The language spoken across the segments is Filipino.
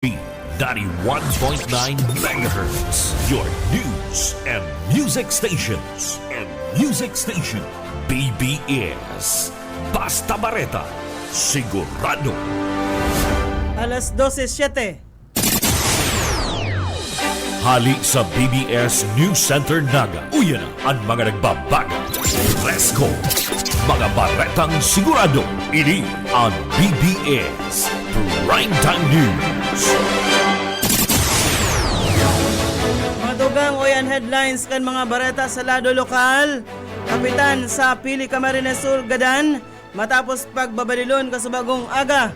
91.9 megahertz, your news and music stations. BBS. Basta Bareta, sigurado. Alas 12:07. Hali sa BBS News Center Naga. Uyan ang mga nagbabago. Fresco. Mga baretang sigurado. Ini ang BBS Primetime News. Madugang oyan headlines kan mga bareta sa lado lokal. Kapitan sa Pili Camarines Sur Gadan matapos pagbabalilon kasubagong aga.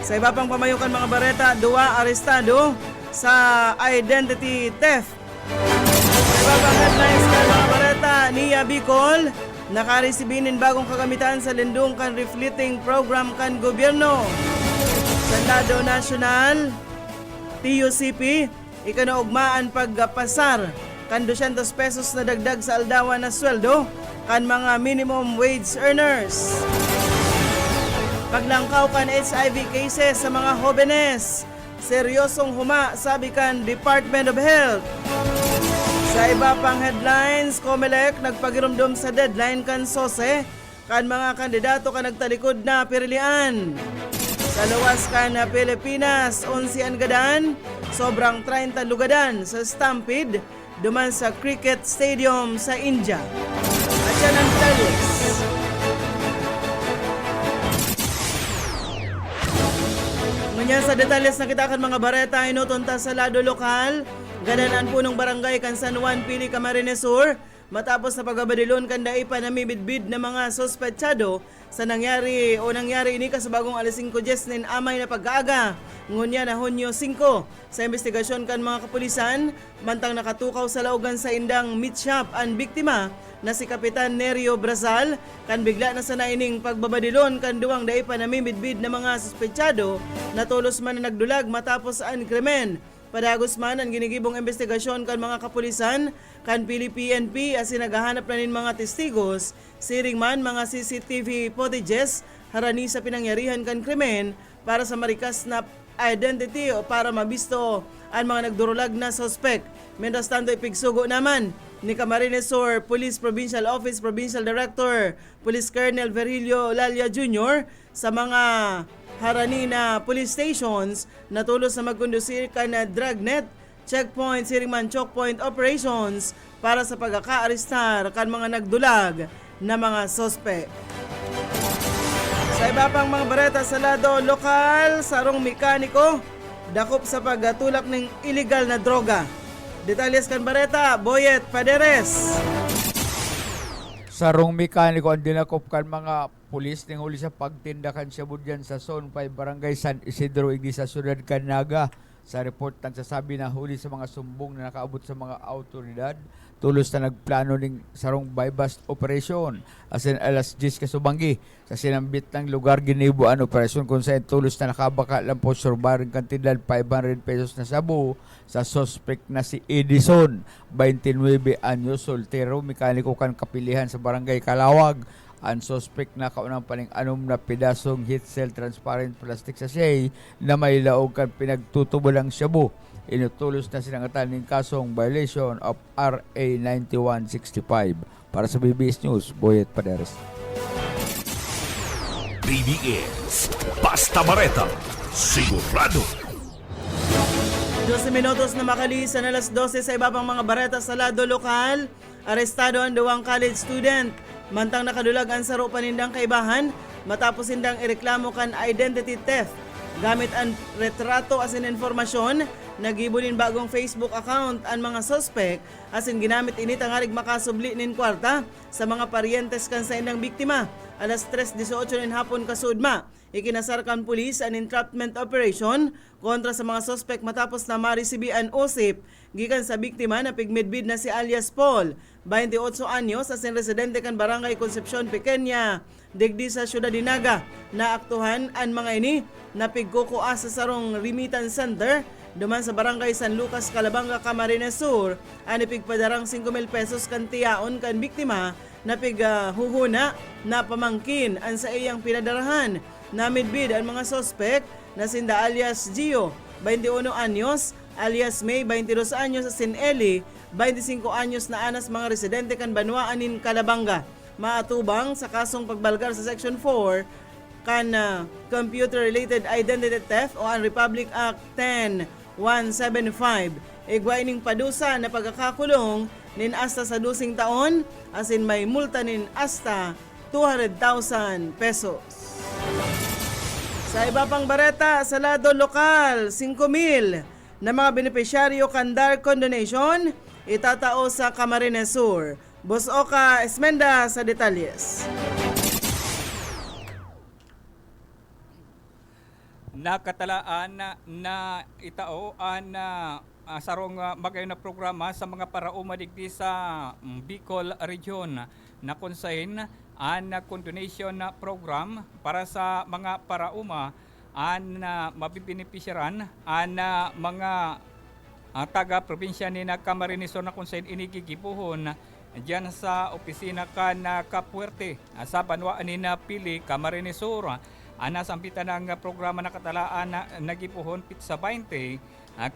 Sa iba pang pamayukan mga bareta, 2 arestado sa identity theft. Sa iba pang headlines kan mga bareta, Nia Bicol nakaresibinin bagong kagamitan sa lindung kan refleeting program kan gobyerno. Sa lado national, TUCP ikanaugmaan pagpasar kan 200 pesos na dagdag sa aldawan na sweldo kan mga minimum wage earners. Paglangkaw kan HIV cases sa mga hobenes, seryosong huma sabi kan Department of Health. Sa iba pang headlines, COMELEC nagpagirumdum sa deadline kan SOSE kan mga kandidato kan nagtalikod na pirilian. Sa luwas kan Pilipinas, 11 ang gadan, sobrang 30 lugadan sa Stampede duman sa Cricket Stadium sa India. At yan ang detalles. Ngunyan sa detalles na kita kan mga bareta, inutunta sa lado lokal, gananaan po ng barangay kan San Juan, Pili Camarines Sur, matapos na pagbabadilon kan daipa na mibidbid na mga sospetsado sa nangyari ini kasabagong alas 5:10 nin amay na pag-aaga. Ngunya na Hunyo 5 sa investigasyon kan mga kapulisan, mantang nakatukaw sa laugan sa indang meat shop ang biktima na si Kapitan Nerio Brazal kan bigla na sa naining pagbabadilon kan duwang daipa na mibidbid na mga sospetsado na tulos man na nagdulag matapos ang krimen. Padagos man ang ginigibong investigasyon kan mga kapulisan kan PNP as naghahanap na nin mga testigos, siring man mga CCTV footages harani sa pinangyarihan kan krimen para sa marikas na identity o para mabisto ang mga nagdurulag na suspect. Mientras tanto ipigsugo naman ni Camarines Sur Police Provincial Office Provincial Director Police Colonel Virgilio Lalia Jr. sa mga harani na police stations na tulos na magkondusir ka na dragnet, checkpoint, siringman chokepoint operations para sa pagkaka-arestar kan mga nagdulag na mga sospek. Sa iba pang mga bareta sa lado lokal, sarong mekaniko dakop sa pagtulak ng illegal na droga. Detalles kan bareta, Boyet Paderes. Sarong mekaniko ang dinakop kan mga pulis ning huli sa pagtindakan siya budyan sa Zone 5 Barangay San Isidro Igdi sa Siyudad Canaga. Sa report nagsasabi na huli sa mga sumbong na nakaabot sa mga autoridad tulos na nagplano ning sarong bypass operation as in alas 10 kasubanggi sa sinambit ng lugar ginibuan operasyon kung saan tulos na nakabaka lang po surbaring kantidad 500 pesos na sabu sa suspect na si Edison 29 anyos soltero mekaniko kan kapilihan sa barangay Kalawag. Ang suspect na kaunang paning anom na pedasong heat cell transparent plastic sachet na may laog kan pinagtutubulang shabu. Inutulos na sinangatan ng kasong violation of RA 9165. Para sa BBS News, Boyet Paderes. BBS Basta Bareta, sigurado. 12 minutos na makalisan alas 12 sa iba pang mga bareta sa lado lokal. Arestado ang 2 college student. Mantang nakadulag ang saro panindang kaibahan matapos indang ireklamo kan identity theft. Gamit ang retrato as in informasyon, nagibulin bagong Facebook account ang mga suspect as in ginamit ini tangarig makasubli nin kwarta sa mga paryentes kan sa indang biktima. Alas 3:18 nin hapon kasudma, ikinasar kan pulis ang entrapment operation kontra sa mga suspect matapos na maresibi ang usip gikan sa biktima na pigmidbid na si alias Paul, 28 anyos, as in residente kan Barangay Concepcion Pequeña, digdi sa Ciudad Dinaga. Naaktuhan ang mga ini na pigkukuha sa sarong remittance center duman sa Barangay San Lucas, Calabanga, Camarines Sur. Ani pigpadarang 5,000 pesos kan tiyaon kan biktima na pighuhuna na pamangkin ang sa iyang pinadarahan. Namidbid ang mga sospek na sinda alias Gio, 21 anyos, alias May, 22 anyos, asin Eli, 25 anyos na anas mga residente kan Banwaanin, Calabanga. Maatubang sa kasong pagbalgar sa Section 4 kan Computer-Related Identity Theft o ang Republic Act 10175. Igwaining padusa na pagkakakulong nin hasta sa 12 taon, asin may multa nin hasta 200,000 pesos. Sa iba pang bareta, sa lado lokal, 5,000 na mga benepisyaryo kan DARCON donation itatao sa Camarines Sur. Boss Oka Esmenda sa detalles. Nakatalaan na itao ang sarong magay na programa sa mga parauma digdi sa Bicol Region na konsahin ang condonation program para sa mga parauma ang mabibenepisyaran ang mga taga-probinsya ni Camarines Sur na konsahin inigigibuhon diyan sa opisina kan Kapuerte sa Banwaanin na Pili, Camarines Sur. Nasampitan ng programa na katalaan na nagipuhon sa 20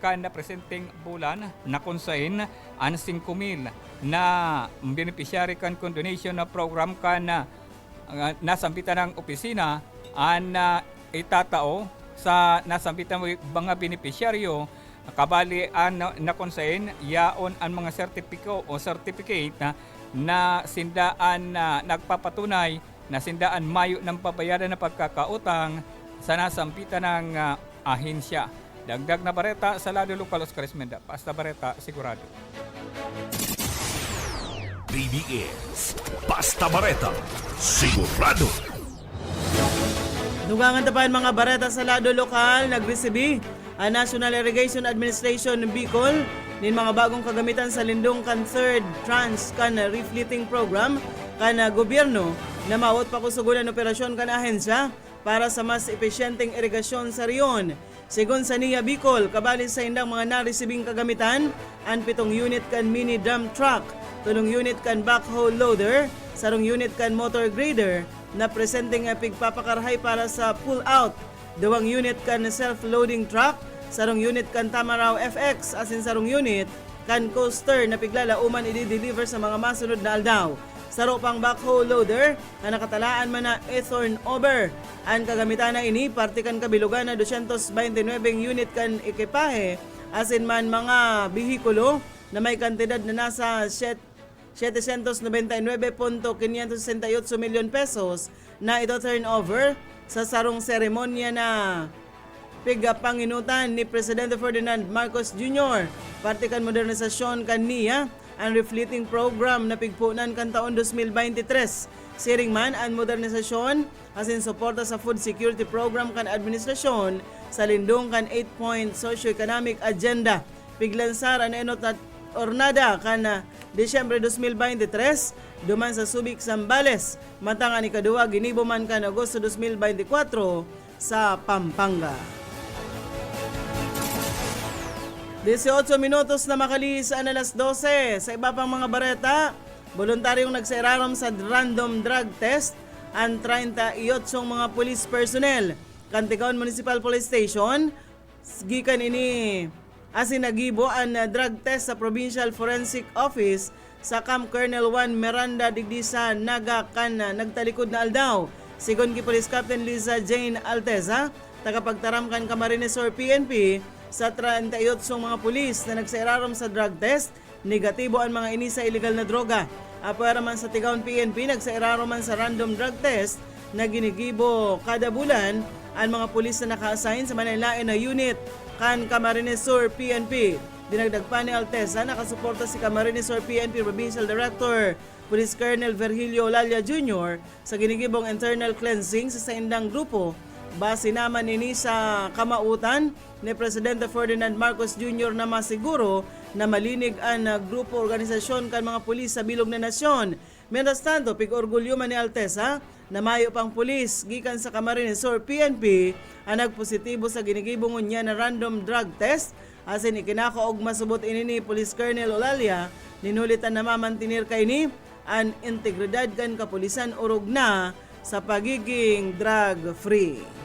kan na presenteng bulan na konsahin ang 5,000 na beneficiary kan condonation na program kan nasampitan ng opisina ang itatao sa nasampitan mga beneficiaryo kabali ang nakonsahin yaon ang mga sertipiko o certificate na sindaan nagpapatunay na sindaan mayo ng pabayaran na pagkakautang sa nasampitan ng ahensya. Dagdag na bareta sa lado lokal, Oscar Esmenda. Basta bareta, sigurado. BBS Basta Bareta, sigurado. Dugangan tapayan mga bareta sa lado lokal, nagresibi ang National Irrigation Administration ng Bicol nin mga bagong kagamitan sa lindong kan third tranche kan refleeting program kan gobyerno na maot pa kusugunan operasyon kan ahensya para sa mas epesyenteng irigasyon sa riyon. Sigon sa NIA Bicol, kabali sa indang mga naresibing kagamitan, ang 7 unit kan mini dump truck, 3 unit kan backhoe loader, 1 unit kan motor grader na presenteng pigpapakarhay para sa pull-out, 2 unit kan self-loading truck, 1 unit kan Tamaraw FX, asin 1 unit kan coaster na piglalauman i-deliver sa mga masunod na aldaw. Saro pang backhoe loader na nakatalaan man na Ethorn over. Ang kagamitan na ini, parte kan kabilugan na 229 unit kan ekipahe, asin man mga bihikulo na may kantidad na nasa 799.568 milyon pesos na ito turnover sa sarong seremonya na pigapanginutan ni Presidente Ferdinand Marcos Jr. Parte kan modernisasyon kan niya ang refleeting program na pigpunan kan taon 2023. Siring man ang modernisasyon asin suporta sa food security program kan administrasyon sa lindong kan 8-point socio-economic agenda. Piglansar ang enot at ornada kan Desyembre 2023 duman sa Subic, Zambales. Matangan ikaduwa ginibo man kan Agosto 2024 sa Pampanga. 18 minutos na makalis ang alas 12. Sa iba pang mga bareta, voluntaryong nagsairaram sa random drug test ang 38 mga police personnel. Kantigaon Municipal Police Station, gikan ini asin nagibo ang drug test sa Provincial Forensic Office sa Camp Colonel 1 Miranda digdi sa Naga kan nagtalikod na aldaw. Sigon ki Police Captain Liza Jane Alteza, tagapagtaram kan Camarines Sur PNP, sa 38 mga pulis na nagsairaram sa drug test, negatibo ang mga ini sa illegal na droga. Apara man sa Tigaon PNP, nagsairaram man sa random drug test na ginigibo kada bulan ang mga pulis na naka-assign sa Manaylain na unit kan Camarines Sur PNP. Dinagdag pa ni Alteza, nakasuporta si Camarines Sur PNP Provincial Director Police Colonel Virgilio Olalia Jr. sa ginigibong internal cleansing sa saindang grupo. Base naman ini sa kamautan ni Presidente Ferdinand Marcos Jr. na masiguro na malinig ang grupo organisasyon kan mga pulis sa bilog na nasyon. Mientras tanto, pig-orgulyo man ni Alteza na mayo pang pulis gikan sa Camarines Sur PNP ang nagpositibo sa ginigibong niya na random drug test. Asin ikinako og masubot ini ni Police Colonel Olalia, ninulitan na mamantinir kay ni ang integridad kan kapulisan urog na sa pagiging drug-free.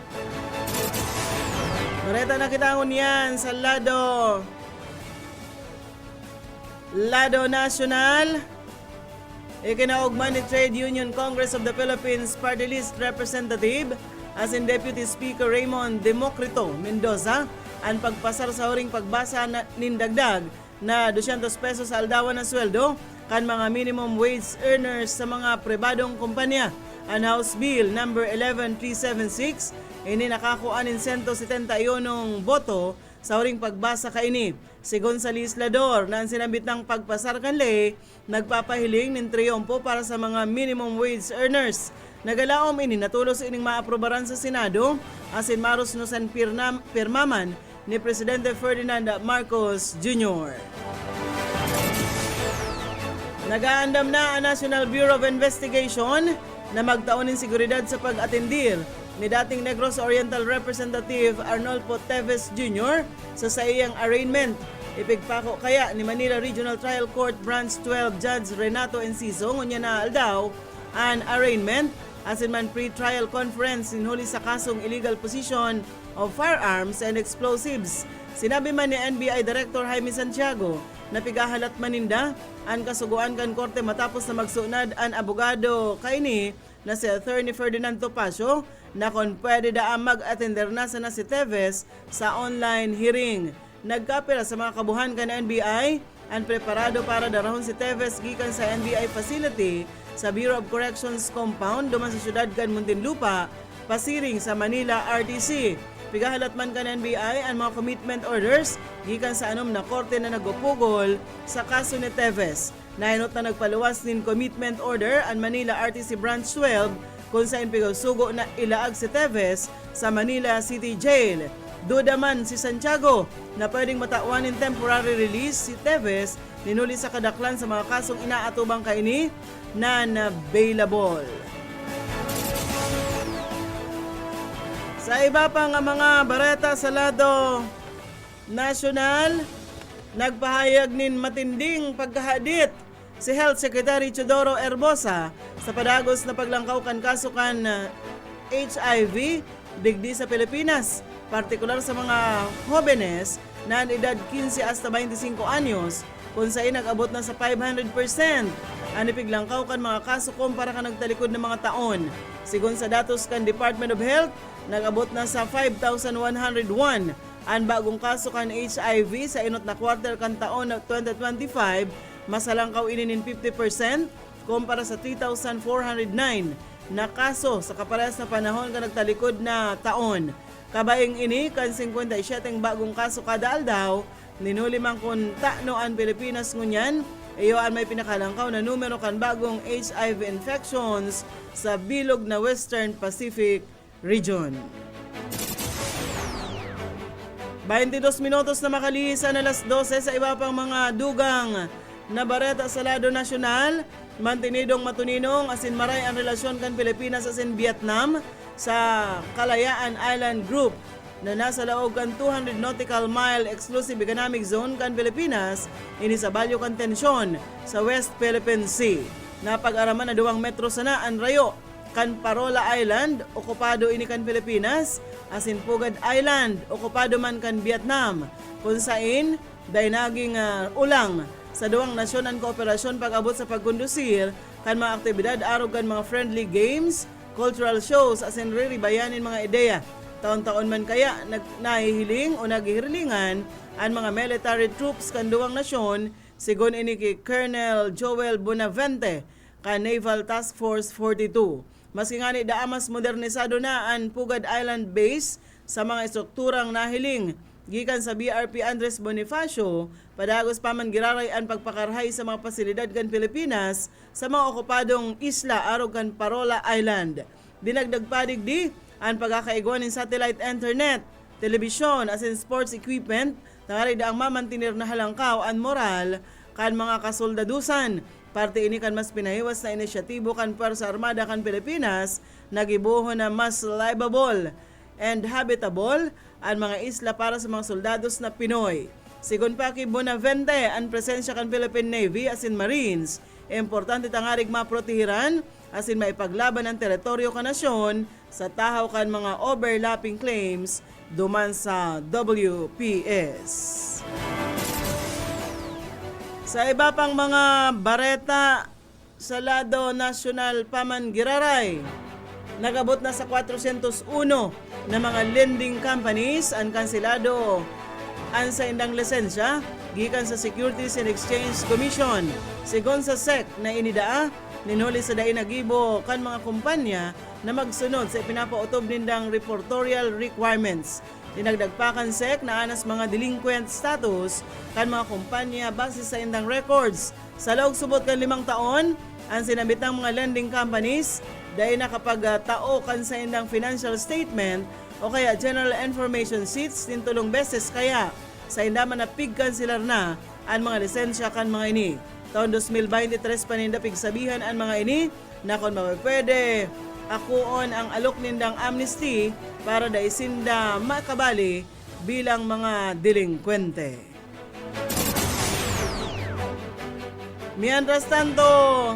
Bareta na kitangon yan sa Lado National. Ikinaugman ni Trade Union Congress of the Philippines Party List Representative as in Deputy Speaker Raymond Democrito Mendoza ang pagpasar sa huring pagbasa na nindagdag na 200 pesos sa aldawan na sweldo kan mga minimum wage earners sa mga pribadong kumpanya. Ang House Bill number 11376 ini nakakuha ng 171 boto sa huring pagbasa kaini. Sigon sa legislador na ang sinabit ng pagpasar kanli, nagpapahiling ng triyompo para sa mga minimum wage earners. Nagalaom ini natulos ining maaprobaran sa Senado asin maros no san pirmaman ni Presidente Ferdinand Marcos Jr. Nagaandam na ang National Bureau of Investigation na magtaon ng seguridad sa pag-atendir ni dating Negros Oriental Representative Arnolfo Teves Jr. sa iyang arraignment. Ipigpako kaya ni Manila Regional Trial Court Branch 12 Judge Renato Enciso ngunya na aldaw an arraignment asin man pre-trial conference hinuli sa kasong illegal possession of firearms and explosives. Sinabi man ni NBI Director Jaime Santiago na pigahalat maninda ang kasuguan kan korte matapos na magsunad ang abogado kaini na si Attorney Ferdinand Topacio na kung pwede daang mag-attender na sana si Teves sa online hearing. Nagkapira sa mga kabuhan kan NBI ang preparado para darahon si Teves gikan sa NBI facility sa Bureau of Corrections compound duman sa syudad kan Muntinlupa, pasiring sa Manila RTC. Pigahalat man kan NBI ang mga commitment orders gikan sa anom na korte na nagupugol sa kaso ni Teves. Nahinot na nagpaluwas nin commitment order ang Manila RTC Branch 12 kung saan pigasugo na ilaag si Teves sa Manila City Jail. Duda man si Santiago na pwedeng matawan ng temporary release si Teves ninuli sa kadaklan sa mga kasong inaatubang kaini na available. Sa iba pang mga bareta sa lado national, nagpahayag nin matinding pagkahadit si Health Secretary Teodoro Herbosa sa padagos na paglangkaw kan kasukan HIV digdi sa Pilipinas, partikular sa mga jóvenes na edad 15 hasta 25 anyos kung saan nag-abot na sa 500%. Ang ipiglangkaw kan mga kaso kumpara ka nagtalikod ng mga taon. Sigon sa datos kan Department of Health, nag-abot na sa 5,101 ang bagong kaso kan HIV sa inot na quarter kan taon na 2025, masalangkaw ininin 50% kumpara sa 3,409 na kaso sa kaparehas na panahon kan nagtalikod na taon. Kabaing ini kan 57 bagong kaso kada aldaw, ninuli man kun takno ang Pilipinas ngunyan, iyo ang may pinakalangkaw na numero kan bagong HIV infections sa bilog na Western Pacific region. 22 minutos na makalisan alas 12 sa iba pang mga dugang na bareta sa lado nasyonal. Mantinidong matuninong asin maray ang relasyon kan Pilipinas asin Vietnam sa Kalayaan Island Group na nasa laog kan 200 nautical mile exclusive economic zone kan Pilipinas ini sa balyo kan tensyon sa West Philippine Sea. Napag-araman na 2 metro sana ang rayo kan Parola Island, okupado ini kan Pilipinas, asin Pugad Island, okupado man kan Vietnam. Kung sain, dahil naging ulang sa duwang nasyon ang kooperasyon pag-abot sa pagkondusir kan mga aktibidad arog kan mga friendly games, cultural shows, asin riribayanin mga ideya. Taon-taon man kaya nahihiling o naghihirlingan ang mga military troops kan duwang nasyon, sigon ini kay Colonel Joel Bonavente kan Naval Task Force 42. Maski nga ni daamas modernisado na ang Pugad Island Base sa mga estrukturang nahiling gikan sa BRP Andres Bonifacio, padagos pa man giraray ang pagpakarhay sa mga pasilidad kan Pilipinas sa mga okupadong isla arog kan Parola Island. Dinagdag pa digdi ang pagkakaigwan ng satellite internet, telebisyon asin sports equipment tangari daang mamantinir na halangkaw ang moral kan mga kasoldadusan. Parte ini kan mas pinahiwas na inisyatibo kan Puwersa Armada kan Pilipinas, nagibuho na mas livable and habitable ang mga isla para sa mga soldados na Pinoy. Sigon pa kay Bonavente, ang presensya kan Philippine Navy asin Marines, importante tangarig maprotehiran asin maipaglaban ang teritoryo kan nasyon sa tahaw kan mga overlapping claims duman sa WPS. Sa iba pang mga bareta sa lado nasyonal paman giraray, nagabot na sa 401 na mga lending companies ang kansilado ang sa indang lisensya gikan sa Securities and Exchange Commission. Sigon sa SEC na inidaa, ninhuli sa daing nagibo kan mga kumpanya na magsunod sa ipinapautob nindang reportorial requirements. Dinagdagpakan SEC na anas mga delinquent status kan mga kumpanya base sa indang records. Sa loob subot kan 5 taon, ang sinabitang mga lending companies dahil na kapag tao kan sa indang financial statement o kaya general information sheets din tulong beses kaya sa indaman na pigkan sila na ang mga lisensya kan mga ini. Taon 2023 paninda pigsabihan ang mga ini na kung mapapwede akuon ang alok nindang amnesty para daisinda makabali bilang mga delinkwente. Mientras tanto,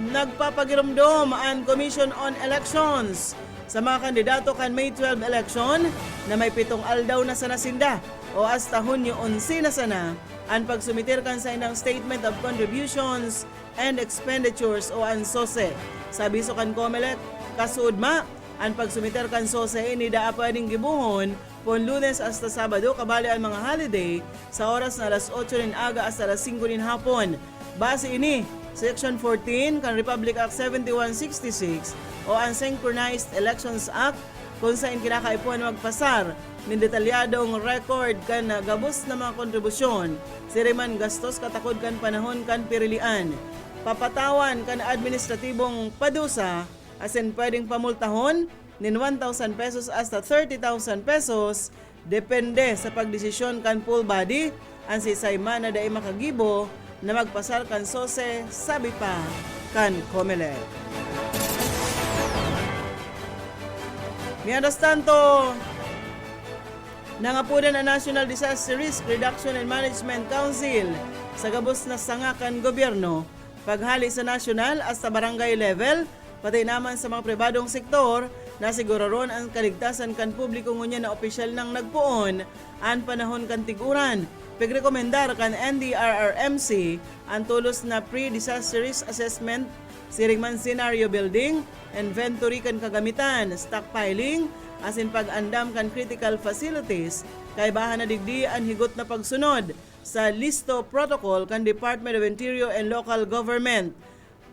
nagpapagirumdom ang Commission on Elections sa mga kandidato kan May 12 election na may 7 aldaw na sana sinda o hasta Hunyo 11 na sana ang pagsumitir kan sa inang Statement of Contributions and Expenditures o ang SOSE. Sa abiso kan COMELEC, kasuudma, ang pagsumitir kan SOSE ini daa pwedeng gibuhon pon Lunes hasta Sabado kabali ang mga holiday sa oras na alas 8 nin aga hasta alas 5 nin hapon. Base ini, Section 14 kan Republic Act 7166 o ang Synchronized Elections Act kung saan kinakaipon magpasar ng detalyadong record kan gabos na mga kontribusyon, siriman gastos katakod kan panahon kan pirilian. Papatawan kan administratibong padusa asin pwedeng pamultahon nin 1,000 pesos hasta 30,000 pesos depende sa pagdesisyon kan full body ang sisayman na daay makagibo na magpasar kan SOSE, sabi pa kan COMELEC. Mientras tanto, nangapunan ang National Disaster Risk Reduction and Management Council sa gabos na sangakan gobyerno, paghali sa national hasta barangay level, pati naman sa mga pribadong sektor na siguraron ang kaligtasan kan publiko ngunya na opisyal nang nagpuon ang panahon kan tiguran. Pagrekomendar kan NDRRMC ang tulos na pre-disaster risk assessment, siringman scenario building, inventory kan kagamitan, stockpiling, asin pag-andam kan critical facilities, kay bahan na digdi ang higot na pagsunod sa listo protocol kan Department of Interior and Local Government.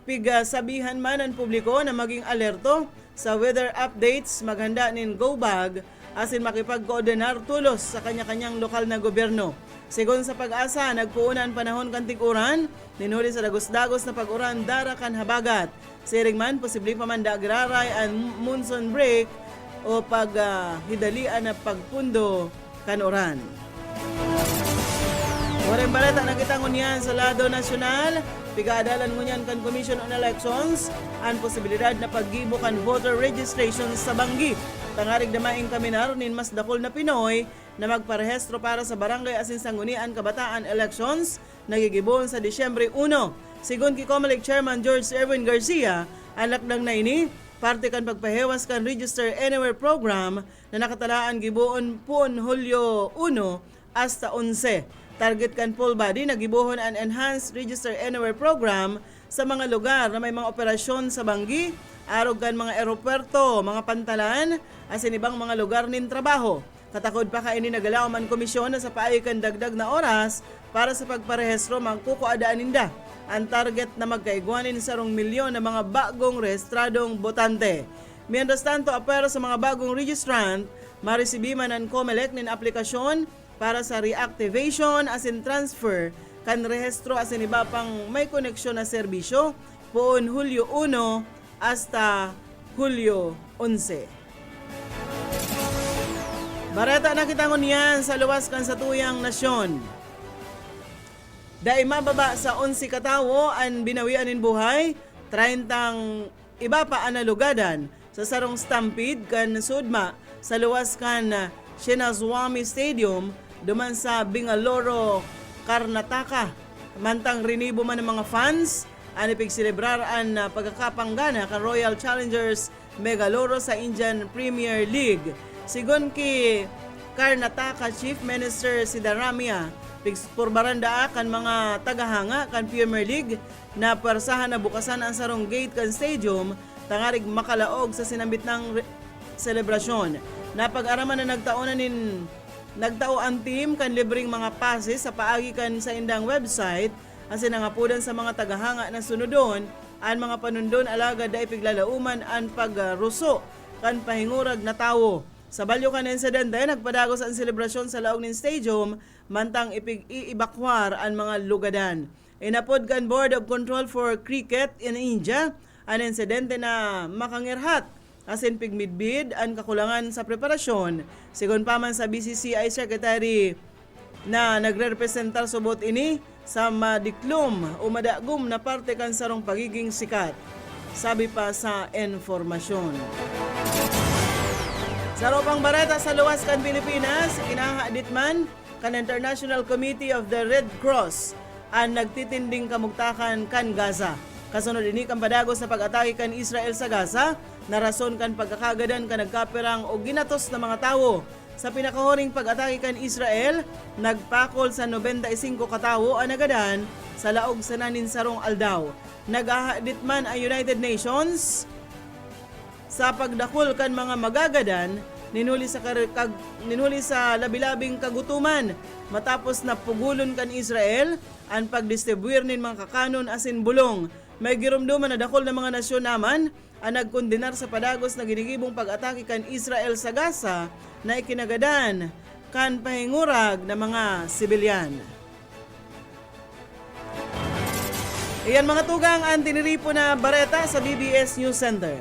Pigasabihan man ang publiko na maging alerto sa weather updates, maghanda nin go bag, asin makipag-koordinar tulos sa kanya-kanyang lokal na gobyerno. Sigon sa Pag-asa, nagpuunan panahon kan tiguran, ninuli sa dagos-dagos na pag-uran dara kan habagat. Siring man, posible pa man dagraray ang monsoon break o paghidalian na pagpundo kan uran. Wareng balita nakita ngunyan sa lado nasyonal, pigaadalan ngunyan kan Commission on Elections, ang posibilidad na paggibo kan voter registration sa Banggi. Tangarig na maing kaminar nin mas dakol na Pinoy na magparehistro para sa barangay asin sanggunian kabataan elections nagigibon sa Disyembre 1. Sigon kay COMELEC Chairman George Erwin Garcia, ang lakdang na ini, parte kan pagpahewas kan Register Anywhere program na nakatalaan gibuon pun Hulyo 1 hasta 11. Target kan full body na gibuhon ang Enhanced Register Anywhere program sa mga lugar na may mga operasyon sa Banggi, arog kan mga aeropuerto, mga pantalan, asin ibang mga lugar nin trabaho. Katakod pa kaini nagalaw man komisyon na sa paayikan dagdag na oras para sa pagparehistro mangkukuadaan ninda. Ang target na magkaigwanin sa 2 milyon na mga bagong rehistradong botante. Mientras tanto, apero sa mga bagong registrant, maresibiman ang COMELEC nin aplikasyon para sa reactivation asin transfer kan rehistro asin iba pang may koneksyon na serbisyo poon Hulyo 1 hasta Hulyo 11. Bareta nakita ngunyan sa luwas kan sa tuyang nasyon. Dai mababa sa 11 katawo ang binawian in buhay, 30 iba pa analugadan sa sarong stampede kan sudma sa luwas kan Shinazwami Stadium duman sa Bingaloro, Karnataka. Mantang rinibo man ng mga fans, anipig celebrar ang pagkakapanggana kan Royal Challengers Megaloro sa Indian Premier League. Sigon ki Karnataka Chief Minister Sidaramia purbaranda kan mga tagahanga kan Premier League na persahan na bukasan ang sarong gate kan stadium tangarig makalaog sa sinambit ng selebrasyon. Napag-araman na nagtao ang team kan libreng mga passes sa paagi kan sa indang website asin nangapudan sa mga tagahanga na sunodon ang mga panundon alagad da ipiglalauman ang pagruso kan pahingurag na tawo. Sa balyo kan insidente, nagpadagos ang selebrasyon sa laog ng stadium mantang iibakwar ang mga lugadan. Inapod kan Board of Control for Cricket in India ang insidente na makangirhat asin pigmidbid ang kakulangan sa preparasyon. Sigon pa man sa BCCI Secretary na nagre-representar subot ini sa madiklom o madagom na parte kan sarong pagiging sikat. Sabi pa sa informasyon. Sa ropang barata sa luwas kan Pilipinas, kinahadit man kan International Committee of the Red Cross ang nagtitinding kamugtakan kan Gaza. Kasunod ini kan padagos sa pag-atake kan Israel sa Gaza, na rason kan pagkakagadan kan nagkapirang o ginatos na mga tawo. Sa pinakahuring pag-atake kan Israel, nagpakol sa 95 katawo ang nagadan sa laog sa naninsarong aldaw. Nagahadit man ang United Nations sa pagdakol kan mga magagadan ninuli sa labilabing kagutuman matapos na pugulon kan Israel ang pagdistribuir nin mga kakanon asin bulong. May girumduman na dakol ng mga nasyon naman ang nagkondenar sa padagos na ginigibong pag-atake kan Israel sa Gaza na ikinagadan kan pahingurag ng mga sibilyan. Iyan mga tugang ang tiniripo na bareta sa BBS News Center.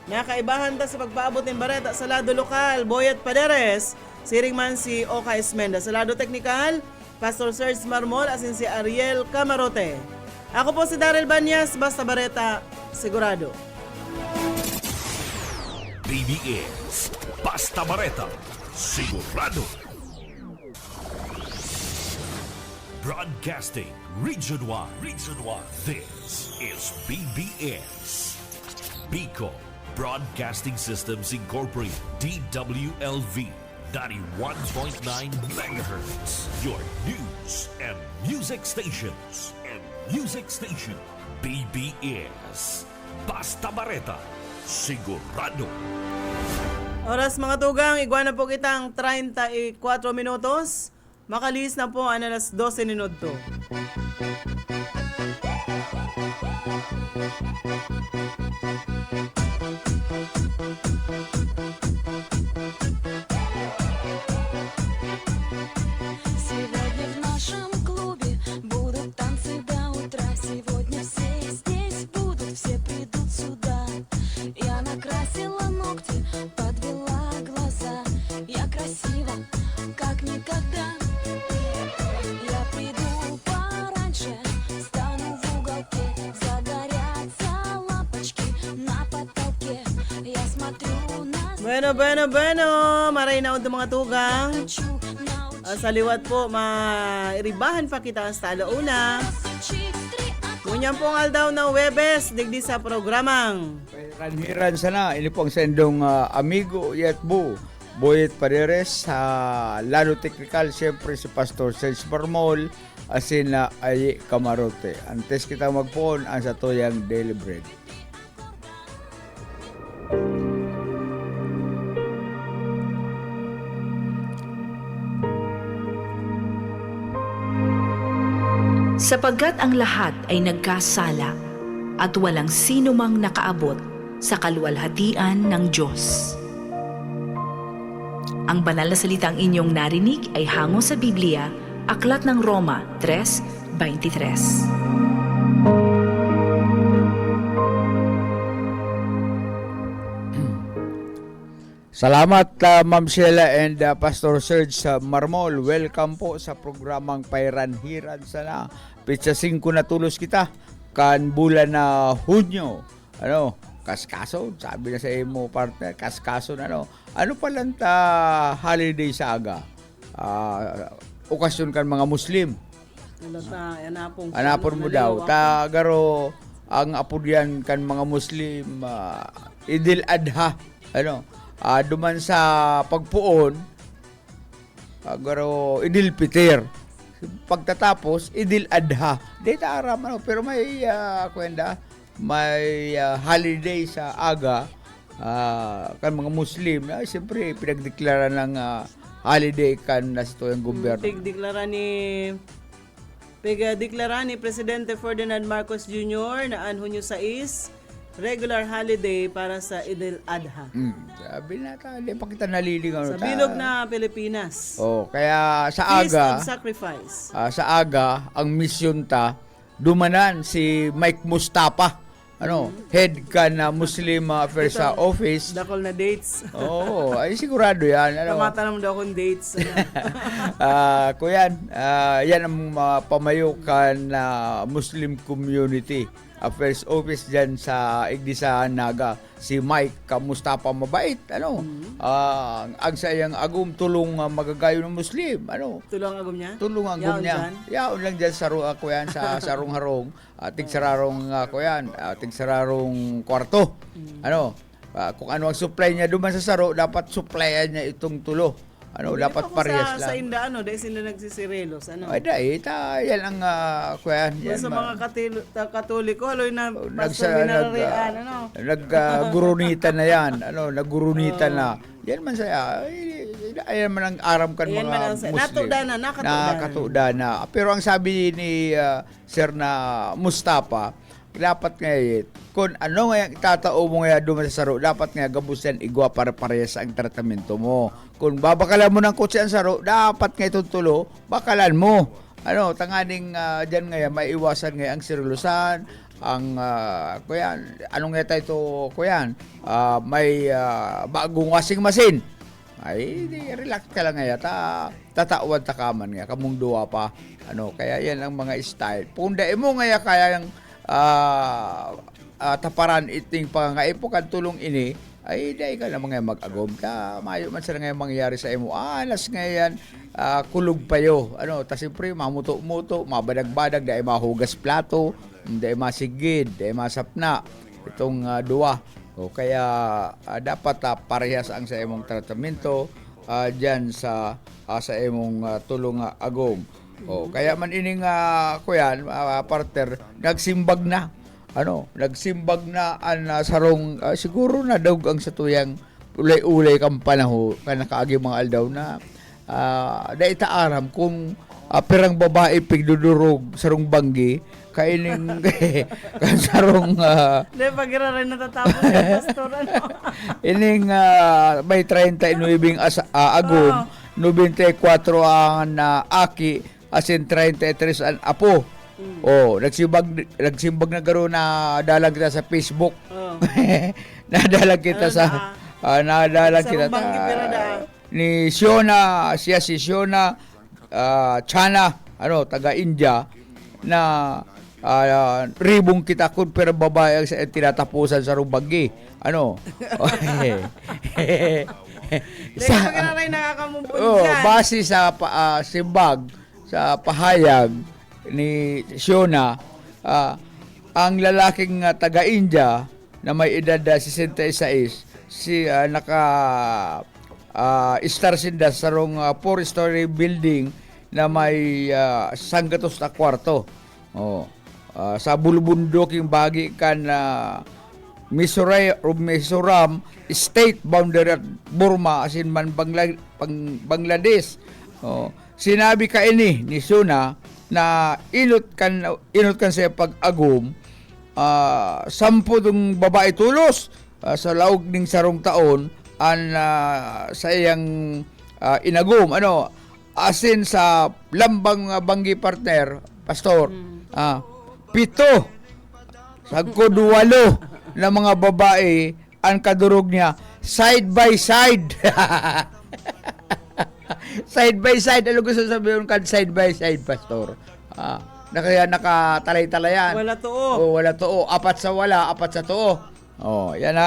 Nakaibahan ta sa pagpaabot ng bareta sa lado lokal, Boyet Paderes, siring man si Oka Esmenda. Sa lado teknikal, Pastor Serge Marmol asin si Ariel Camarote. Ako po si Daryl Banyas, basta bareta, sigurado. BBS Basta Bareta, sigurado. Broadcasting Region 1. This is BBS. Bicol Broadcasting Systems Incorporated, DWLV, 91.9 megahertz. Your news and music stations. BBS Basta Bareta, sigurado. Oras mga tugang, iguana po kitang 34 minutos. Makalis na po ang alas 12 minuto. Сегодня в нашем клубе будут танцы до утра. Сегодня все здесь будут, все придут сюда. Я накрасила ногти, подвела глаза. Я красива, как никогда. Я приду пораньше, стану в уголке. Загорятся лампочки на потолке. Я смотрю на Bueno. Maray na mga tugang. хочу научить. Sa liwat po, mairibahan pa kita sa alauna. Ngunyan pong aldaw na Webes, digdi sa programang. Ranhiran sana, ini po ang sendong amigo Yatbu, Boyet Paderes, sa lalo technical, siyempre si Pastor Serge Marmol, asin na ay Camarote. Antes kita magpoon ang sa tuyang Daily Bread. Sapagkat ang lahat ay nagkasala at walang sino mang nakaabot sa kaluwalhatian ng Diyos. Ang banal na salitang inyong narinig ay hango sa Biblia, Aklat ng Roma 3:23. Salamat Ma'am Sheila and Pastor Serge Marmol. Welcome po sa programang Pairanhiran sana. Pitsa 5 na tulos kita kan bulan na Hunyo. Kaskaso, sabi na sa imo partner, kaskaso na Ano palang holiday sa aga? Okasyon kan mga Muslim. Anapon mo daw. Garo ang apudyan kan mga Muslim Idil Adha. Duman sa pagpuon Agaro Idil Fitr. Pagtatapos Idil Adha. Di ta aram ano, pero may kwenda may holiday sa aga kan mga Muslim na siyempre pinagdeklara ng holiday kan na ito yung gobyerno. Pigdeklara ni Presidente Ferdinand Marcos Jr. na ang Hunyo 6 regular holiday para sa Idil Adha. Sabi na di pa kita naliligaw. Sa bilog na Pilipinas. Oh, kaya sa Feast aga of Sacrifice. sa aga ang misyon ta dumanan si Mike Mustafa, head ka na Muslim Affairs sa office. Dakol na dates. Oo, ay sigurado yan. Tamatanong daw akong dates. Kuyan, yan ang pamayukan na Muslim Community Affairs Office dyan sa Iglesia Naga. Si Mike Mustafa mabait. Ang sayang agum tulong magagayo ng Muslim. Tulong agom niya? Tulong agum niya. Yaon lang dyan sa kuyan sa sarong-harong. Tigsararong kuyan. Tigsararong kwarto. Kung ano ang supply niya duman sa saro, dapat supplyan niya itong tulo. Dapat parehas lang. Sa inda, dahil sila nagsisirelos. Ay, yan ang kuyan. Yan sa mga Katoliko, aloy na pastor Nagsa- binararian, Naggurunitan na yan. Naggurunitan na. Yan man saya. Ayan man ang aram kan Ayan mga man ang Muslim. nakatudana. Pero ang sabi ni Sir na Mustafa, dapat ngayon, kung ano nga itatao mo nga duman sa saro, dapat nga gabusan igwa para parehas ang tratamento mo. Kung babakalan mo ng kutsi ang saro, dapat nga itong tulo, bakalan mo. Tanganing dyan nga, maiwasan nga ang sirulusan, ang kuyan, anong nga tayo kuyan, may bagong washing machine. Ay, relax ka lang nga, tatawad takaman nga, kamong duwa pa. Kaya yan ang mga style. Pundae mo nga kaya yung taparan iting pangangaipo kan tulong ini, ay dahil ka na mga mag-agom ka, mayo man sila ngayon mangyayari sa imo. Alas ngayon, kulog payo. Tas siyempre, mamuto-muto, mabadag-badag, dahil mahugas plato, dahil masigid, dahil masapna, itong duwa. Kaya dapat parehas ang sa imong tratamento dyan sa imong tulong agom. Kaya man ining kuyan, partner, nagsimbag na. Nagsimbag na ang sarong siguro na daw ang sa tuyang ulay-ulay kang panahon kanakaagi mga aldaw na dahil taaram kung pirang babae pigdudurog sarong banggi kaining kan sarong Pag-iraray natatapos yung pastor, ining may 39 agom, 94 ang aki, asin 33 ang apo. Nagsimbag na garo na dalag kita sa Facebook. Nadalag kita nadalag kita ni Siona, siya si Siona Chana, taga India na ribong kita kun pero babae ang tinatapusan sa rumbagi. Base sa simbag sa pahayag ni Siona, ang lalaking taga-India na may edad 66, star sinda sa rong 4-story building na may sanggatos na kwarto. Sa bulubundoking bagi kan Mizoram state boundary at Burma asin man Bangladesh. Sinabi ka ini ni Suna na inot kan sa pag-agum 10 dong babae tulos sa laog ning sarong taon an sa iyang inagum asin sa lambang banggi partner pastor 7 sagko 8 na mga babae ang kadurog niya side by side. Side by side, ano gusto sabihin kan side by side, pastor? Nakatalay-talayan. Wala too. Wala too. 4 sa wala, 4 sa too. Yan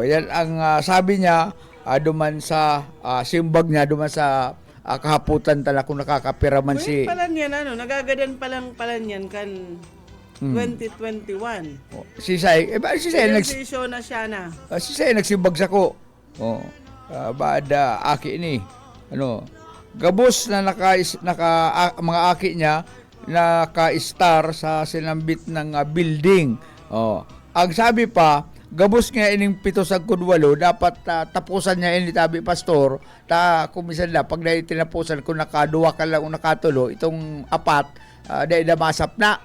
yan ang sabi niya duman sa simbag niya, duman sa kahaputan tala kung nakakapiraman si... Palan yan, nagagadan palang palan yan kan 2021. Si Say, si Say Si Shona Shana. si Say nagsimbag sa ko. Bada aki ini. gabos na mga aki niya naka-star sa sinambit ng building. Oh. Ang sabi pa, gabos nga ining 7 sa kudwalo, dapat tapusan niya ini tabi pastor, kumisan na, pag dahil tinapusan, kung nakaduwa ka lang o nakatulo, itong apat, dahil masap na,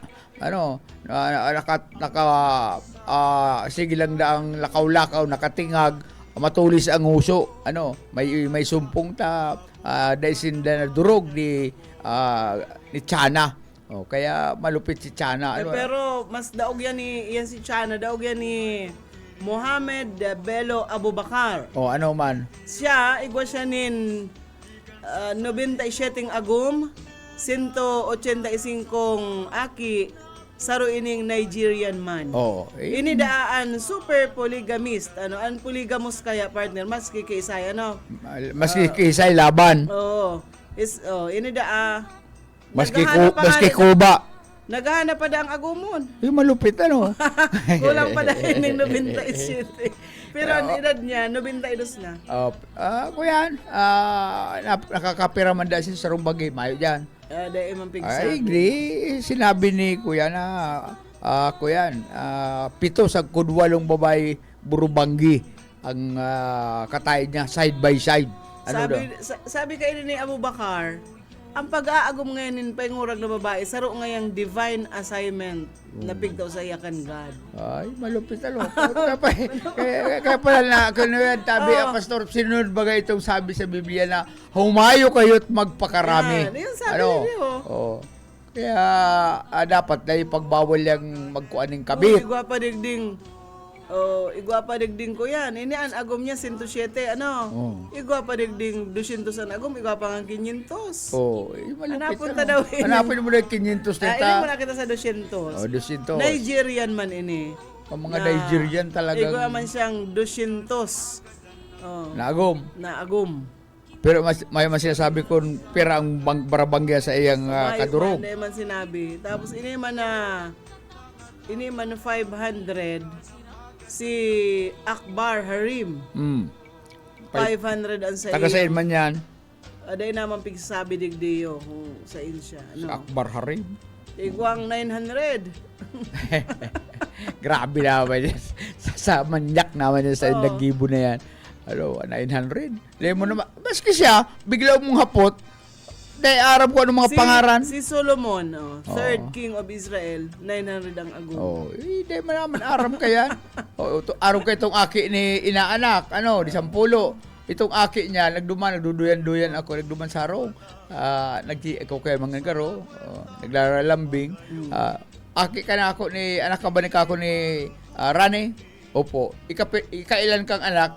sige lang daang lakaw-lakaw, nakatingag, matulis ang huso, may sumpong dahil sinda na durog ni Chana. Oh, kaya malupit si Chana. Pero mas daog yan si Chana, daog yan ni Mohamed Bello Abubakar. Ano man? Siya, igwa siya nin 97 agum, 185 aki, saro ining Nigerian man. Ini daan super polygamist. An polygamous kaya partner, maski kay Isay, maski kay Isay laban. Ini maski Kuba. Naghahanap pa da ang agumon. Yung malupit Kulang pa dahil ng 97. Pero ang edad niya, 92 na. Kuyan, nakakapira man dahil sa Rumbagi, mayo dyan. Dahil imang Ay, sinabi ni Kuya na, Kuyan, 7 sa kudwalong babae Burubanggi ang katay niya, side by side. Sabi kayo ni Abubakar, ang pag-aagom ngayon in pangurag na babae, saro ngayang divine assignment na pigtaw sa iyakan God. Ay, malupit kaya pala na, kung tabi ang pastor, sinunod bagay itong sabi sa Biblia na humayo kayo't magpakarami. Yan sabi niyo. Kaya dapat dahil pagbawal yung magkuaning kabit. Igwapa digding. Igwapa digding ko yan. Ini ang agom niya 107, Igwapa digding 200 ang agom, igwapa nga 500. Hanapunta daw ini. Hanapin mo na 500 nita. Ini mo nakita sa 200. 200. Nigerian man ini. Ang mga Nigerian talagang. Igwa man siyang 200. Na agom. Pero may sinasabi kung pira ang barabangga sa iyang kadurog. Hindi man sinabi. Tapos ini man 500 si Akbar Harim. 500 ang sa iyo. Taga sa'yo man yan. Aday naman pigsasabi digdiyo sa insya. Si Akbar Harim. Igwang 900. Grabe naman yan. Sa manyak naman yan sa nagibo na yan. 900. Lemon naman. Maski siya, bigla mong hapot. Dahil Arab ko anong mga pangaran. Si Solomon, third king of Israel, 900 ang agum. Dahil naman Arab kaya. Arab ka itong aki ni inaanak, di 10. Itong aki niya, nagduduyan-duyan ako, nagduman sa arong. Ikaw kaya mga garo, naglaralambing. Aki ka na ako ni, anak ka ba ni kako ni Rani? Opo. Ikailan kang anak,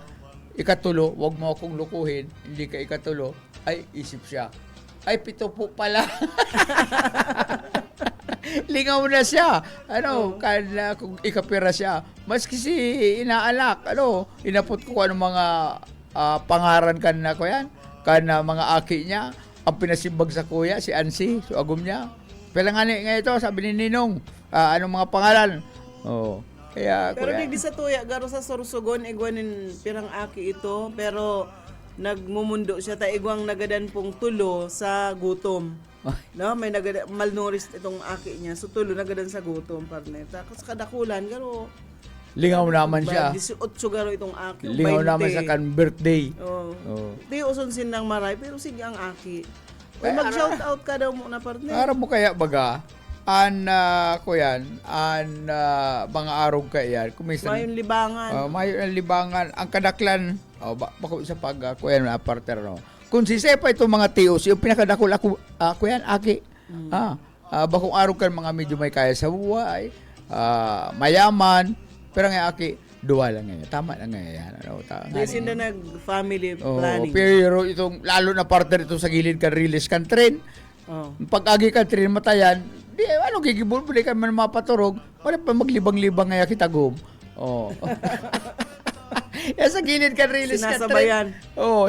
ikatulo, wag mo akong lukuhin, hindi ka ikatulo. Ay, isip siya. Ay, 7 po pala. Lingaw na siya. Kung ikapira siya. Maski si inaalak, inapot ko mga pangaran kan na ko yan. Mga aki niya. Ang pinasimbag sa kuya, si Ansi, so agom niya. Pero nga ito, sabi ni Ninong, anong mga pangalan? Kaya, pero kuya. di sa tuya, garo sa Sorsogon, igwanin pirang aki ito, pero nagmumundo siya igwang nagadan pong tulo sa gutom. May malnourished itong aki niya. So tulo nagadan sa gutom partner. Tapos kadakulan garo. Lingaw naman siya. 18 garo itong aki. Lingaw 20. naman sa kan birthday. Di uson sinang maray pero sige ang aki. Mag-shout out ka daw muna partner. Araw mo kaya baga mga araw kaya kumisan Mayon libangan. Mayon libangan ang kadaklan bako sa pag kuyan na partner kung sisepa itong mga tios yung pinakadakol ako kuyan aki bakong araw kan mga medyo may kaya sa buhay mayaman pero nga aki duwa lang ngayon tama lang ngayon Desin na nag-family planning. Pero itong lalo na partner ito sa gilid kan release kan train pag-agi kan train matayan di gigibol kan man mapaturog wala pa maglibang-libang nga kitagom sa gilid kan release kan train.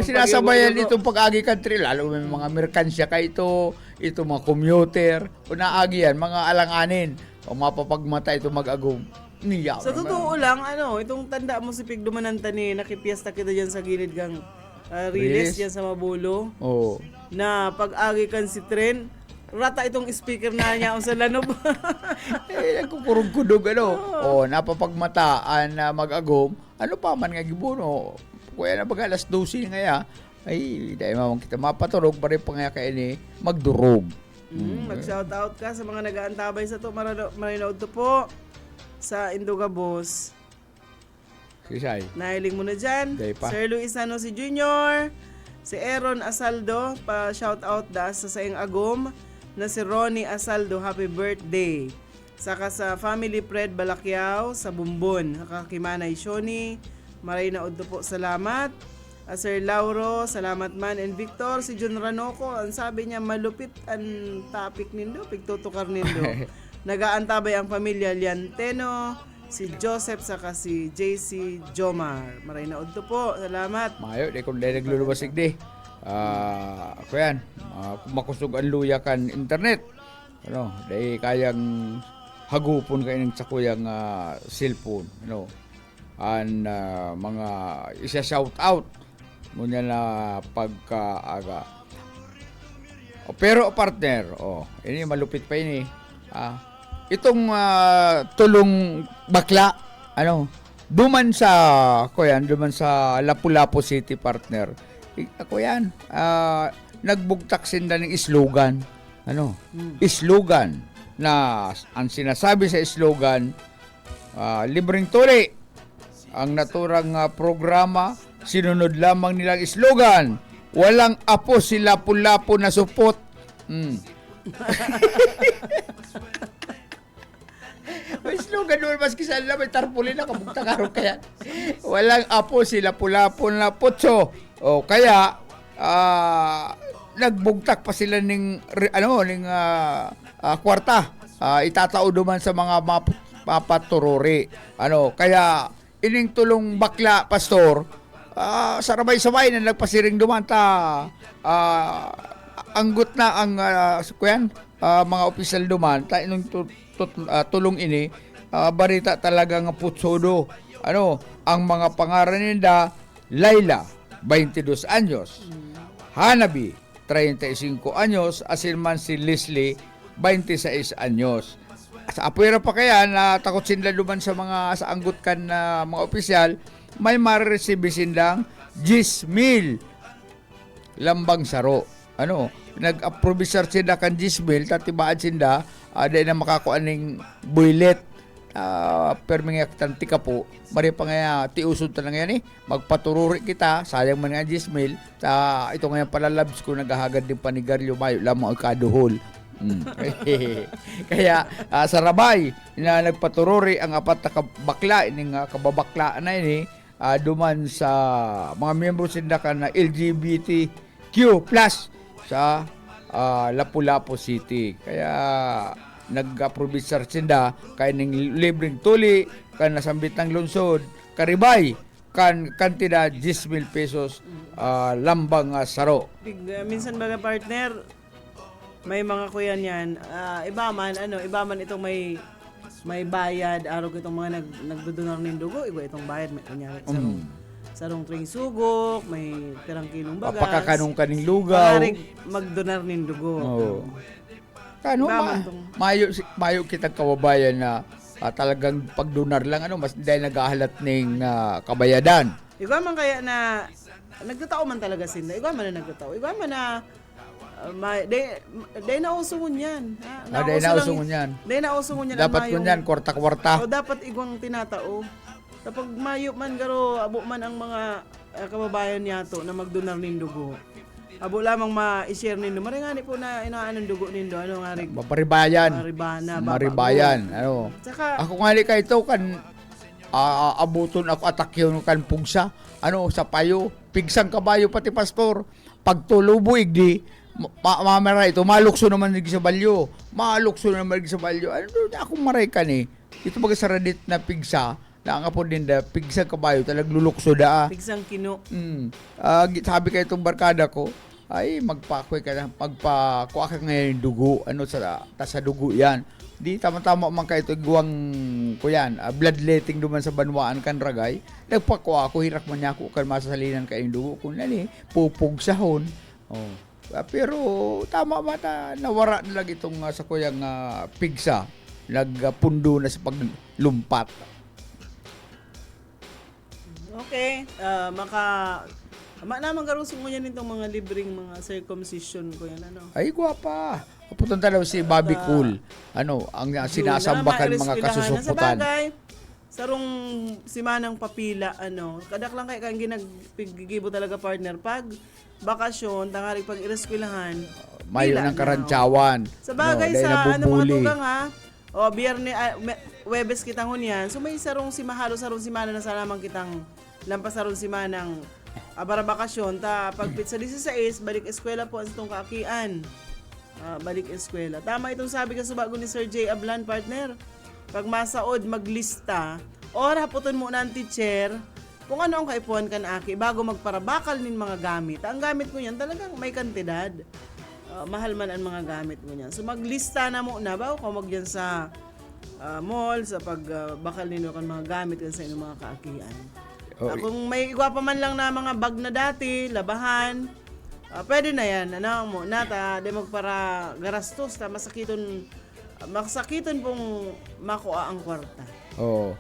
Sinasabayan itong pag-agi kan train. Lalo may mga merkansya ka ito mga commuter, o naagi yan, mga alanganin, o mapapagmata ito mag-agum. Sa totoo lang, itong tanda mo si Pigdumananta ni nakipiyesta kita dyan sa gilid gang Riles Riles. yan sa Mabulo Oh. na pag-agi kan si tren rata itong speaker na niya sa lanob. Nagkukurog-kudog napapagmataan na mag-agom, ano pa man nga gibuno. Kuya na baga alas 12 nga ay dahil mamang kita mapatulog, bari pa nga kayo ni magdurog. Mag-shout out ka sa mga nag-aantabay sa to. Marinood to po sa Induga Boss. Sisay. Nahiling mo na dyan. Day pa. Sir Luis si Junior, si Aaron Asaldo, pa shout out da sa saing agom, na si Ronnie Asaldo, happy birthday. Saka sa Family Fred Balakyaw, sa Bumbon, saka Kimanay Shoni, maray na udto po, salamat. Sir Lauro, salamat man. And Victor, si John Ranoco, ang sabi niya, malupit ang topic nindo, pigtutukar nindo. Nagaantabay ang pamilya Lianteno, si Joseph, saka si JC Jomar. Maray na udto po, salamat. Mayo, di kung dahil naglulubasig di. Ako yan, makusog ang luya kan internet. Dahil kayang hagupon kayo ng sakuyang cellphone. Mga isa shout out. Ngunyan na pagkaaga. Pero partner, ini malupit pa ini. Itong tulong bakla, duman sa Lapu-Lapu City, partner. Ako yan, nagbugtak sinda ng slogan. Slogan na ang sinasabi sa slogan, libreng tuli. Ang naturang programa, sinunod lamang nilang slogan, walang apo si Lapu-Lapu na supot. May slogan doon, maski saan lang, may tarpulin na kabugta karo kaya. Walang apo si Lapu-Lapu na putso. Kaya, nagbugtak pa sila ng kwarta. Itatao duman sa mga mapatururi. Kaya, ining tulong bakla, pastor, sarabay-sabay na nagpasiring duman anggot na ang mga opisyal duman inong tulong ini barita talagang putsodo. Ang mga pangaran nila, Laila 22 anyos, Hanabi 35 anyos, asinman si Leslie 26 anyos. Sa apuera pa kaya na takot sila duman sa mga sa anggot kan na mga opisyal, may ma-receive sindang 10,000 lambang saro. Nag-approve sila kan 10,000 tatibaan sinda dahil na makakuha ng builet permingyak tantika po. Mari pa nga tiusod ta lang yan magpatururi kita, sayang man nga 10,000 ito nga palalabs ko naghahagad din panigaryo mayo lamang kaduhol. Kaya sarabay na nagpatururi ang apat na kabakla ining kababakla na ini duman sa mga miyembro sindakan na LGBTQ+ sa Lapu-Lapu City. Kaya nag-approve sinda kay ning libreng tuli kan nasambit ng lungsod karibay kan kantidad 10,000 pesos lambang saro. Minsan baga partner, may mga kuya niyan, iba man itong may bayad araw itong mga nagdodonor ng dugo, iba itong bayad may kunyari sarong tring sugok, may tirang kilong bagas, pakakanong kaning lugaw, magdonar ng dugo. Mayo kitang kababayan na talagang pagdonar lang mas dahil naghahalat ng kabayadan. Igwa man kaya na nagtatao man talaga sila. Igwa man na nagtatao. Igwa man na day na usungon yan. Day na usungon yan. Dapat kun yan, kwarta-kwarta. O dapat igwang tinatao. Kapag mayo man garo, abo man ang mga kababayan niyato na magdonar ng dugo. Abo lamang ma-share nindo. Maringani po na inaanon dugo nindo. Nga rin? Maribayan. Tsaka, ako nga kay ito kan abuton ako atakyon kan pugsa. Sa payo. Pigsang kabayo pati pastor. Pagtulubo igdi. Mamara ito. Malukso naman sa balyo. Ako maray ka ni. Ito baga sa Reddit na pigsa. Nakapod din da, pigsang kabayo, talag lulukso da. Pigsang kino. Sabi kayo itong barkada ko, ay magpakuha ka na, magpakuha ka ngayon yung dugo, sa dugo yan. Di tama-tama man kayo ito guwang kuyan, bloodletting duman sa banwaan kan ragay. Nagpako ako, hirak man niya ako kan masasalinan kayong dugo. Kung nani, pupugsahon. Oh. Pero tama mata, nawara na lang itong sa kuyang pigsa. Nagpundo na sa paglumpat. Okay, naman karuso mo yan itong mga libreng mga circumcision ko yan, ano? Ay, guwapa. Kaputan talaw si Bobby Cool. Ano, ang sinasambakan mga kasusuputan. Sa bagay, sarong simanang papila, ano, kadak lang kay kang ginagpigibo talaga partner. Pag bakasyon, tangarig pag ireskwelahan, Mayo pila ng na. karantsawan. Sa bagay, dahil sa ano mga nabubuli. tugang ha, o biyernes, Webes kitang hunyan, so may sarong sarong simana na sa lamang kitang lampas sarong simanang para bakasyon, ta pagpit sa 16, balik eskwela po ang itong kaakian. Balik eskwela. Tama itong sabi ka subago ni Sir J. Ablan, partner. Pag masaod, maglista, or haputon mo na ang teacher, kung ano ang kaipuan kan aki, bago magparabakal nin mga gamit. Ang gamit ko yan talagang may kantidad. Mahal man ang mga gamit mo yan. So maglista na muna, bago ka magyan sa mall, sa pagbakal ninyo kan mga gamit kan sa inyong mga kaakian. Kung may igwa pa man lang na mga bag na dati, labahan, pwede na yan. Ano mo, nata, di magpara garastos, ta masakiton pong makuha ang kwarta. Oh.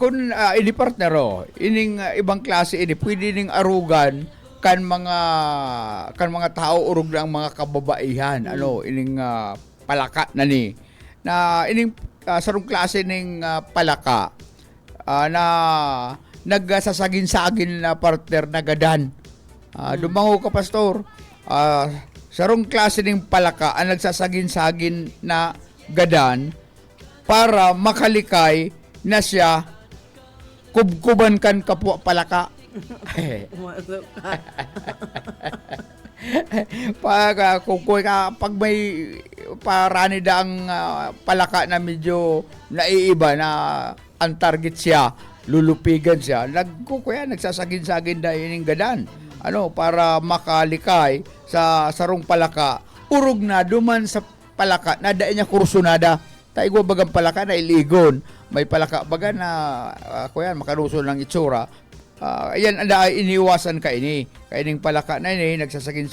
Kung ini partner ining ibang klase ini pwede ning arugan kan mga tao urog na ang mga kababaihan. Ano, ining palaka na ni. Na ining sarong klase ning palaka na nagsasagin-sagin na partner na gadan. Dumango ka, pastor. Sarong klase ning palaka ang nagsasagin-sagin na gadan para makalikay na siya kubkuban kan kapwa palaka. Pag may parani da ang palaka na medyo naiiba na ang target siya, lulupigan siya, nagsasagin-sagin na ining gadan. Ano, para makalikay sa sarong palaka, urog na duman sa palaka, nada niya kursunada. Taigwa bagang palaka na iligon. May palaka baga na makaruso ng itsura. Ayan, iniiwasan ka ini. Kaining palaka na ini, nagsasagin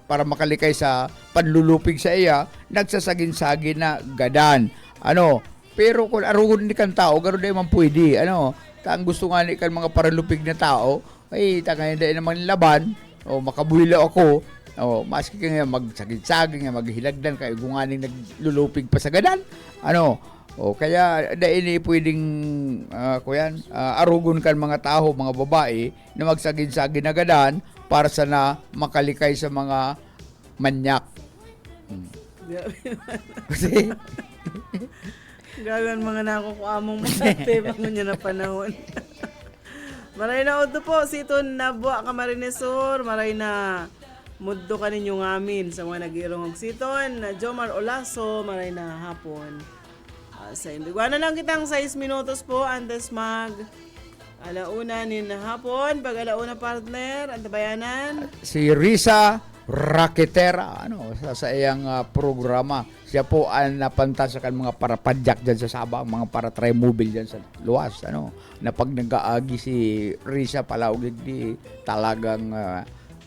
para makalikay sa panlulupig sa iya, nagsasagin-sagin na gadan. Ano, pero kung arugon ni kan tao, gano'n na man pwede. Ano, ang gusto nga ni kan mga paralupig na tao, ay, tagay na naman laban, o makabuhila ako, o maski ka nga magsagin-sagin, maghilagdan, kaya gunganing naglulupig pa sa gadan. Ano, o kaya dahil pwedeng arugon kan mga tao, mga babae na magsagin-sagin na gadan para sana makalikay sa mga manyak. Kasi Gagan mga nakukuamong mga pag niya na panahon. Maray na udo po, siton na buwa ka marinesor, maray na muddo ka ninyo ngamin sa mga nag-iirong siton, na Jomar Olaso, maray na hapon. Sa Indigwana lang kitang 6 minutos po, antes mag alauna nin hapon, pag alauna partner, antabayanan. Si Risa Raketera, sa iyang programa. Siya po ang napantasakan mga parapadyak dyan sa Sabang, mga para try-mobile dyan sa luwas. Na pag nag-aagi si Risa Palawgig di talagang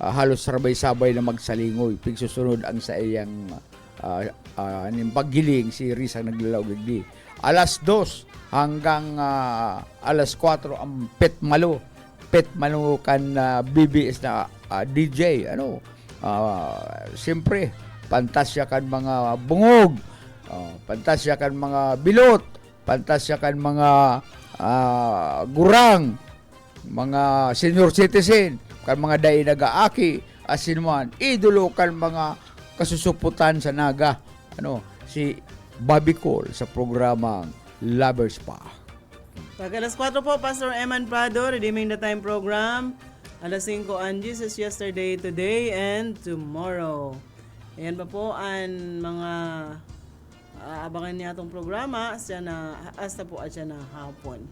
halos sabay-sabay na magsalingoy. Pigsusunod ang sa iyang paggiling si Risa naglalawgig di. Alas 2 hanggang alas 4 ang Pet Malo kan BBS na DJ. Siyempre, pantasya kan mga bungog, pantasya kan mga bilot, pantasya kan mga gurang, mga senior citizen, kan mga dai nagaaki, asinman, idolo kan mga kasusuputan sa naga. Si Bobby Cole sa programang Lovers Pa. Pag alas 4 po, Pastor Eman Prado, Redeeming the Time program. Alas 5, Angie, is yesterday, today, and tomorrow. Ayan pa po ang mga abangan niya itong programa hasta po at siya na hapon.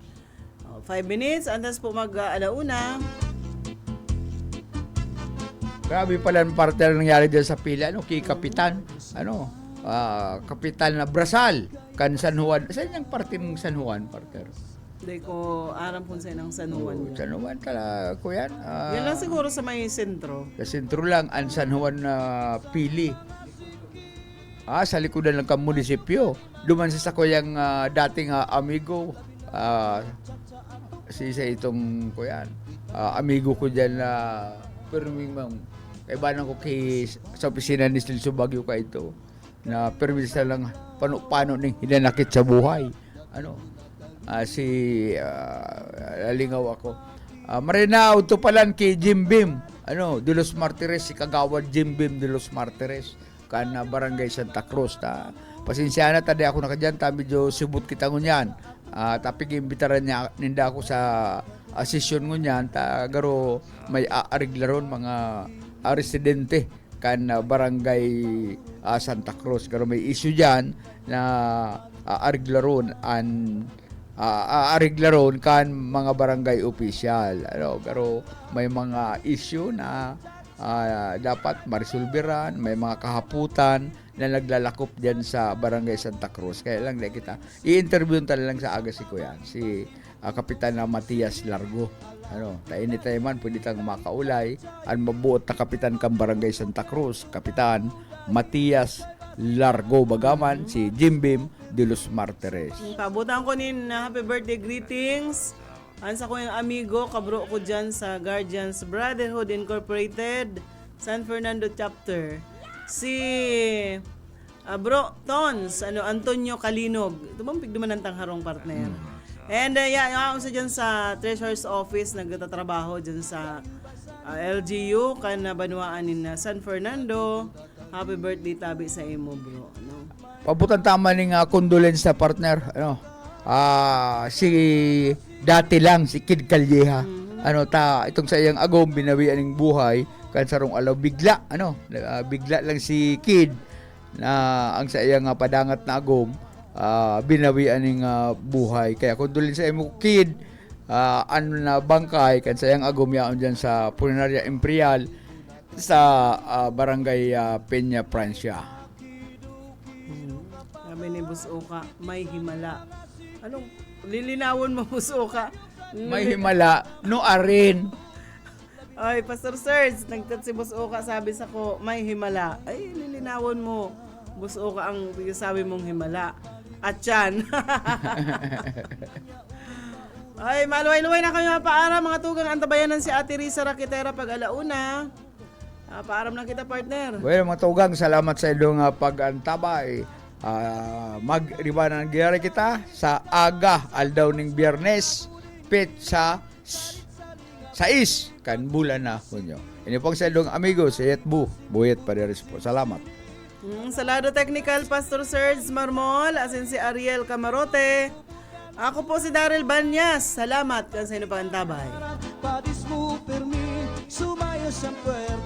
5 minutes, antas po mag-alauna. Grabe pala ang partner nangyari dyan sa pila. Kay Kapitan. Kapitan na Brasal. kan San Juan. Saan yung parte ng San Juan, partner? Hindi ko aram kung saan ang San Juan. San Juan tala ko yan. Yan lang siguro sa may sentro. Sa sentro lang, ang San Juan na Pili. Sa likodan lang kang munisipyo. Duman sa kuyang dating amigo. Sa itong kuyan. Amigo ko dyan na perming mang kaibanan ko sa opisina ni Stilso Baguio ka ito na permisa lang paano ning hinanakit sa buhay. Lalingaw ako. Marinao to palan kay Jim Bim. De los Martires, si Kagawad Jim Bim de los Martires kan Barangay Santa Cruz. Pasensya na tadi ako nakadyan, medyo sibut kita ngunyan. Tapi giimbitaran niya ninda ako sa session ngunyan, garo may aariglaron mga residente kan Barangay Santa Cruz. Garo may issue dyan na aariglaron kan mga barangay official. Pero may mga issue na dapat marisulbiran, may mga kahaputan na naglalakop diyan sa Barangay Santa Cruz. Kaya lang kita i-interview lang sa aga si Kuya, si Kapitan na Matias Largo. Tayo man pwede tang makaulay ang mabuot na kapitan kang Barangay Santa Cruz, Kapitan Matias Largo, bagaman si Jim Bim de los Martires. Pabutan ko nin na happy birthday greetings. Ansa ko yung amigo, kabro ko dyan sa Guardians Brotherhood Incorporated, San Fernando Chapter. Si Bro Tons, Antonio Kalinog. Ito bang pigduman ng tangharong partner? And yung sa dyan sa Treasurer's Office, nagtatrabaho dyan sa LGU, kan Banuaan in San Fernando. Happy birthday tabi sa imo, bro. Pabutan tama ning condolence sa partner. Si dati lang si Kid Calleja. Itong sa iyang agom binawian ning buhay kan sarong alaw bigla bigla lang si Kid na ang sa iyang padangat na agom binawian ning buhay. Kaya condolence sa imo Kid, na bangkay kan sa iyang agom yaon diyan sa Funeraria Imperial sa Barangay Peña Francia. Sabi ni Busoka, may himala. Anong lilinawon mo, Busoka? May himala, no arin. Ay, Pastor Serge, nagtat si Busoka, sabi sa ko, may himala. Ay, lilinawon mo, Busoka, ang sabi mong himala. At yan. Ay, maluway-luway na kayo paara, mga tugang antabayanan si Ate Risa Rakitera pag alauna. Paaram na kita, partner. Well, mga tugang, salamat sa ilong pag-antabay. Mag-riba na nangyari kita sa aga aldaw ning Biyernes pit sa 6 kan bulan na hunyo. Ini pong sa ilong amigo sa Yetbu Buyet Paderes po. Salamat. Sa lado technical, Pastor Serge Marmol, asin si Ariel Camarote. Ako po si Daryl Banyas. Salamat kan sa inyo pag-antabay. Padis mo permi, sumaya sa puerta.